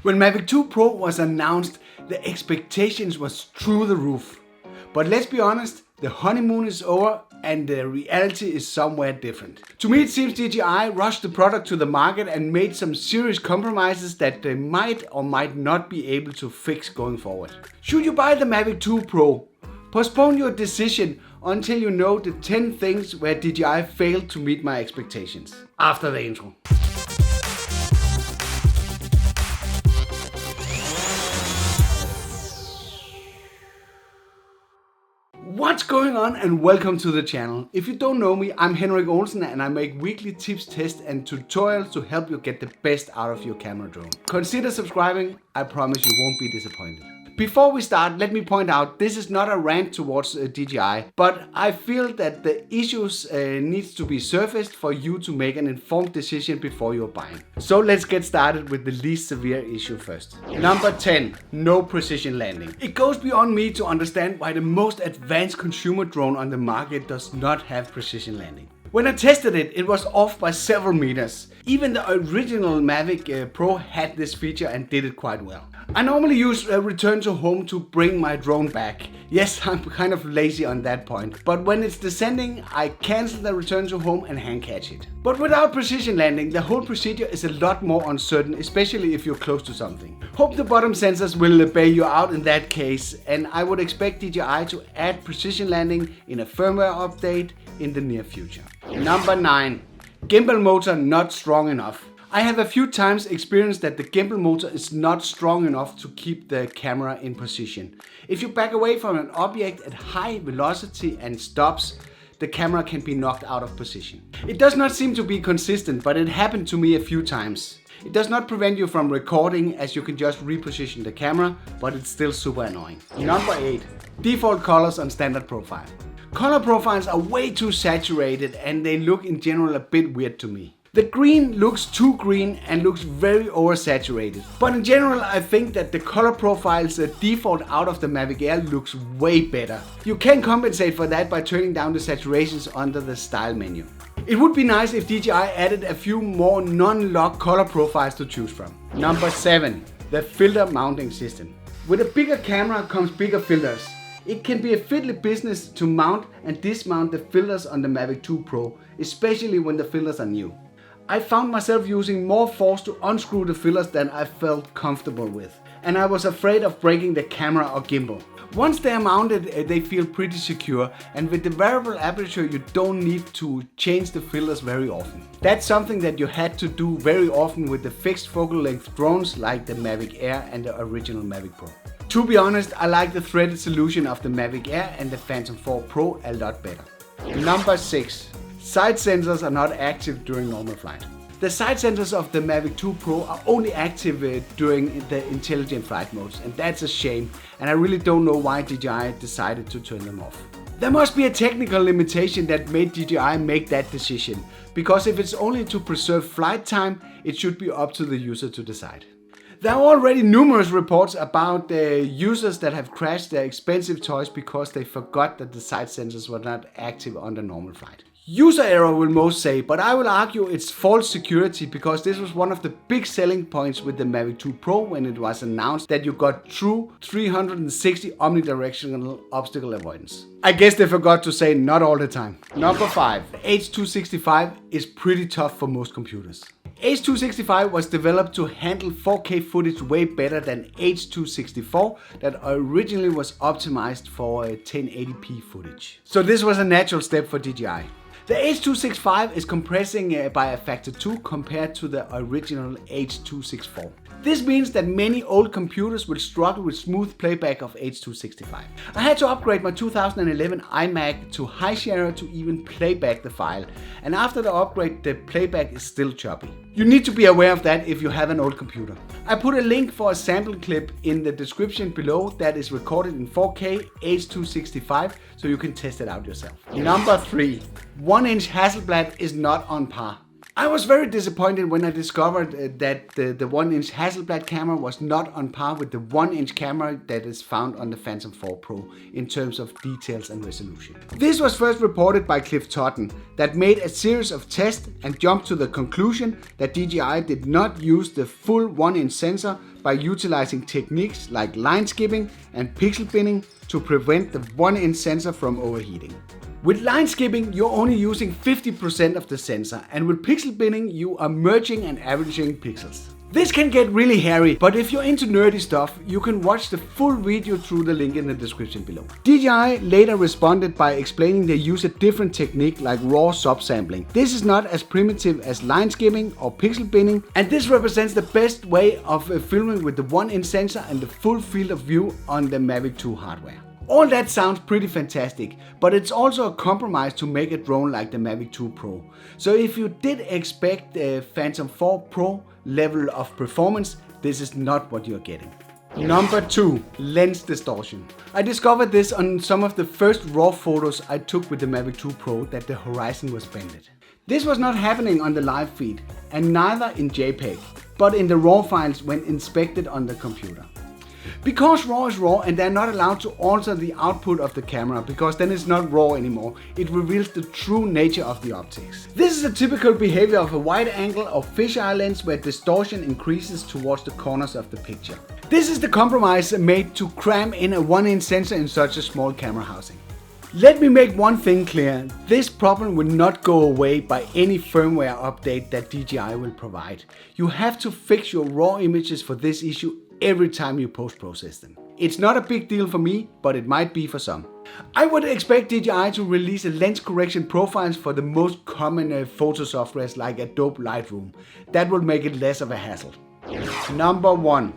When Mavic 2 Pro was announced, the expectations was through the roof. But let's be honest, the honeymoon is over and the reality is somewhere different. To me it seems DJI rushed the product to the market and made some serious compromises that they might or might not be able to fix going forward. Should you buy the Mavic 2 Pro? Postpone your decision until you know the 10 things where DJI failed to meet my expectations. After the intro. What's going on and welcome to the channel. If you don't know me, I'm Henrik Olsen and I make weekly tips, tests and tutorials to help you get the best out of your camera drone. Consider subscribing, I promise you won't be disappointed. Before we start, let me point out this is not a rant towards DJI, but I feel that the issues needs to be surfaced for you to make an informed decision before you're buying. So let's get started with the least severe issue first. Number 10, no precision landing. It goes beyond me to understand why the most advanced consumer drone on the market does not have precision landing. When I tested it, it was off by several meters. Even the original Mavic Pro had this feature and did it quite well. I normally use a return to home to bring my drone back. Yes, I'm kind of lazy on that point, but when it's descending, I cancel the return to home and hand catch it. But without precision landing, the whole procedure is a lot more uncertain, especially if you're close to something. Hope the bottom sensors will bail you out in that case, and I would expect DJI to add precision landing in a firmware update in the near future. Number 9, gimbal motor not strong enough. I have a few times experienced that the gimbal motor is not strong enough to keep the camera in position. If you back away from an object at high velocity and stops, the camera can be knocked out of position. It does not seem to be consistent, but it happened to me a few times. It does not prevent you from recording as you can just reposition the camera, but it's still super annoying. Number 8, default colors on standard profile. Color profiles are way too saturated and they look in general a bit weird to me. The green looks too green and looks very oversaturated. But in general I think that the color profiles default out of the Mavic Air looks way better. You can compensate for that by turning down the saturations under the style menu. It would be nice if DJI added a few more non-lock color profiles to choose from. Number 7, the filter mounting system. With a bigger camera comes bigger filters. It can be a fiddly business to mount and dismount the filters on the Mavic 2 Pro, especially when the filters are new. I found myself using more force to unscrew the filters than I felt comfortable with, and I was afraid of breaking the camera or gimbal. Once they are mounted, they feel pretty secure, and with the variable aperture you don't need to change the filters very often. That's something that you had to do very often with the fixed focal length drones like the Mavic Air and the original Mavic Pro. To be honest, I like the threaded solution of the Mavic Air and the Phantom 4 Pro a lot better. Number 6. Side sensors are not active during normal flight. The side sensors of the Mavic 2 Pro are only active during the intelligent flight modes, and that's a shame, and I really don't know why DJI decided to turn them off. There must be a technical limitation that made DJI make that decision, because if it's only to preserve flight time, it should be up to the user to decide. There are already numerous reports about users that have crashed their expensive toys because they forgot that the side sensors were not active under normal flight. User error will most say, but I will argue it's false security because this was one of the big selling points with the Mavic 2 Pro when it was announced that you got true 360 omnidirectional obstacle avoidance. I guess they forgot to say not all the time. Number 5. H.265 is pretty tough for most computers. H.265 was developed to handle 4K footage way better than H.264 that originally was optimized for 1080p footage. So this was a natural step for DJI. The H.265 is compressing by a factor 2 compared to the original H.264. This means that many old computers will struggle with smooth playback of H.265. I had to upgrade my 2011 iMac to high share to even playback the file, and after the upgrade the playback is still choppy. You need to be aware of that if you have an old computer. I put a link for a sample clip in the description below that is recorded in 4K H.265 so you can test it out yourself. Number 3. 1-inch Hasselblad is not on par. I was very disappointed when I discovered that the 1-inch Hasselblad camera was not on par with the 1-inch camera that is found on the Phantom 4 Pro in terms of details and resolution. This was first reported by Cliff Totten, that made a series of tests and jumped to the conclusion that DJI did not use the full 1-inch sensor by utilizing techniques like line skipping and pixel binning to prevent the 1-inch sensor from overheating. With line skipping, you're only using 50% of the sensor, and with pixel binning, you are merging and averaging pixels. This can get really hairy, but if you're into nerdy stuff, you can watch the full video through the link in the description below. DJI later responded by explaining they use a different technique like raw subsampling. This is not as primitive as line skipping or pixel binning, and this represents the best way of filming with the 1-inch sensor and the full field of view on the Mavic 2 hardware. All that sounds pretty fantastic, but it's also a compromise to make a drone like the Mavic 2 Pro. So if you did expect the Phantom 4 Pro level of performance, this is not what you're getting. Number 2, lens distortion. I discovered this on some of the first raw photos I took with the Mavic 2 Pro, that the horizon was bended. This was not happening on the live feed, and neither in JPEG, but in the raw files when inspected on the computer. Because RAW is RAW and they're not allowed to alter the output of the camera, because then it's not RAW anymore, it reveals the true nature of the optics. This is a typical behavior of a wide angle or fisheye lens where distortion increases towards the corners of the picture. This is the compromise made to cram in a 1-inch sensor in such a small camera housing. Let me make one thing clear, this problem will not go away by any firmware update that DJI will provide. You have to fix your RAW images for this issue every time you post-process them. It's not a big deal for me, but it might be for some. I would expect DJI to release a lens correction profiles for the most common photo softwares like Adobe Lightroom. That will make it less of a hassle. Number 1.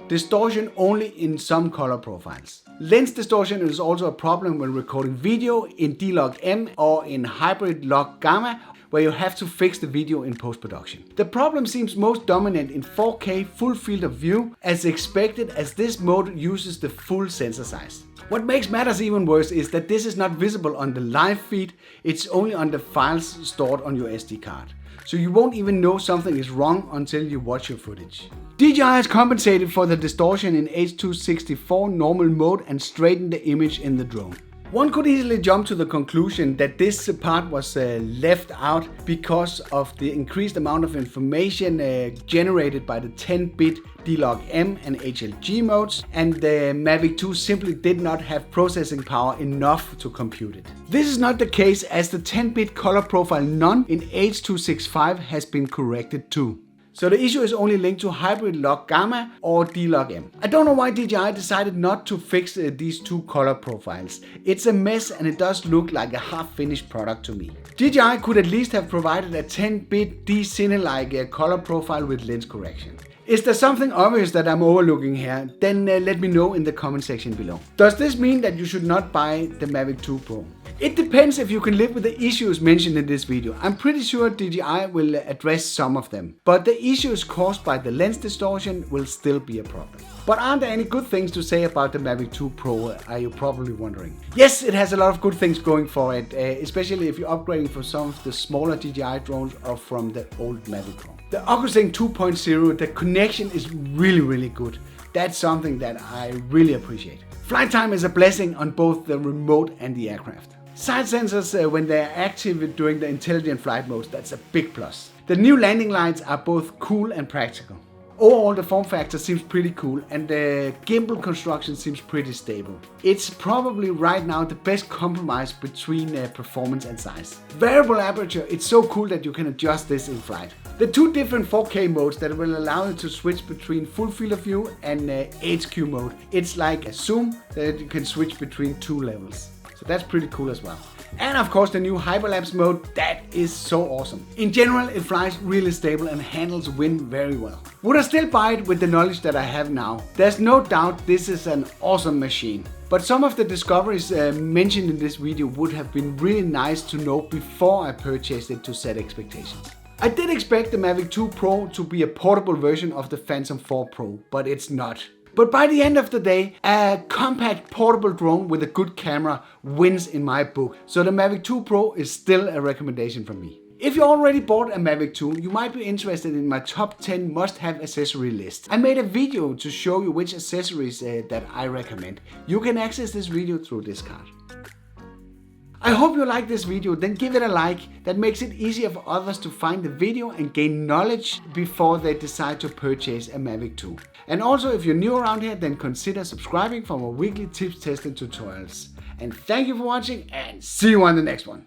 Distortion only in some color profiles. Lens distortion is also a problem when recording video in D-Log-M or in hybrid log gamma, where you have to fix the video in post-production. The problem seems most dominant in 4K full field of view, as expected, as this mode uses the full sensor size. What makes matters even worse is that this is not visible on the live feed, it's only on the files stored on your SD card. So you won't even know something is wrong until you watch your footage. DJI has compensated for the distortion in H.264 normal mode and straightened the image in the drone. One could easily jump to the conclusion that this part was left out because of the increased amount of information generated by the 10-bit D-Log-M and HLG modes, and the Mavic 2 simply did not have processing power enough to compute it. This is not the case, as the 10-bit color profile none in H.265 has been corrected too. So the issue is only linked to hybrid log gamma or D-Log-M. I don't know why DJI decided not to fix these two color profiles. It's a mess and it does look like a half-finished product to me. DJI could at least have provided a 10-bit D-Cine-like color profile with lens correction. Is there something obvious that I'm overlooking here? Then let me know in the comment section below. Does this mean that you should not buy the Mavic 2 Pro? It depends if you can live with the issues mentioned in this video. I'm pretty sure DJI will address some of them, but the issues caused by the lens distortion will still be a problem. But aren't there any good things to say about the Mavic 2 Pro, are you probably wondering? Yes, it has a lot of good things going for it, especially if you're upgrading from some of the smaller DJI drones or from the old Mavic Pro. The OcuSync 2.0, the connection is really good. That's something that I really appreciate. Flight time is a blessing on both the remote and the aircraft. Side sensors, when they are active during the intelligent flight modes, that's a big plus. The new landing lights are both cool and practical. Overall, the form factor seems pretty cool and the gimbal construction seems pretty stable. It's probably right now the best compromise between performance and size. Variable aperture, it's so cool that you can adjust this in flight. The two different 4K modes that will allow you to switch between full field of view and HQ mode. It's like a zoom that you can switch between two levels. So that's pretty cool as well. And of course the new hyperlapse mode, that is so awesome. In general, it flies really stable and handles wind very well. Would I still buy it with the knowledge that I have now? There's no doubt this is an awesome machine. But some of the discoveries mentioned in this video would have been really nice to know before I purchased it to set expectations. I did expect the Mavic 2 Pro to be a portable version of the Phantom 4 Pro, but it's not. But by the end of the day, a compact portable drone with a good camera wins in my book. So the Mavic 2 Pro is still a recommendation from me. If you already bought a Mavic 2, you might be interested in my top 10 must-have accessory list. I made a video to show you which accessories that I recommend. You can access this video through this card. I hope you like this video, then give it a like. That makes it easier for others to find the video and gain knowledge before they decide to purchase a Mavic 2. And also, if you're new around here, then consider subscribing for more weekly tips, tests and tutorials. And thank you for watching, and see you on the next one.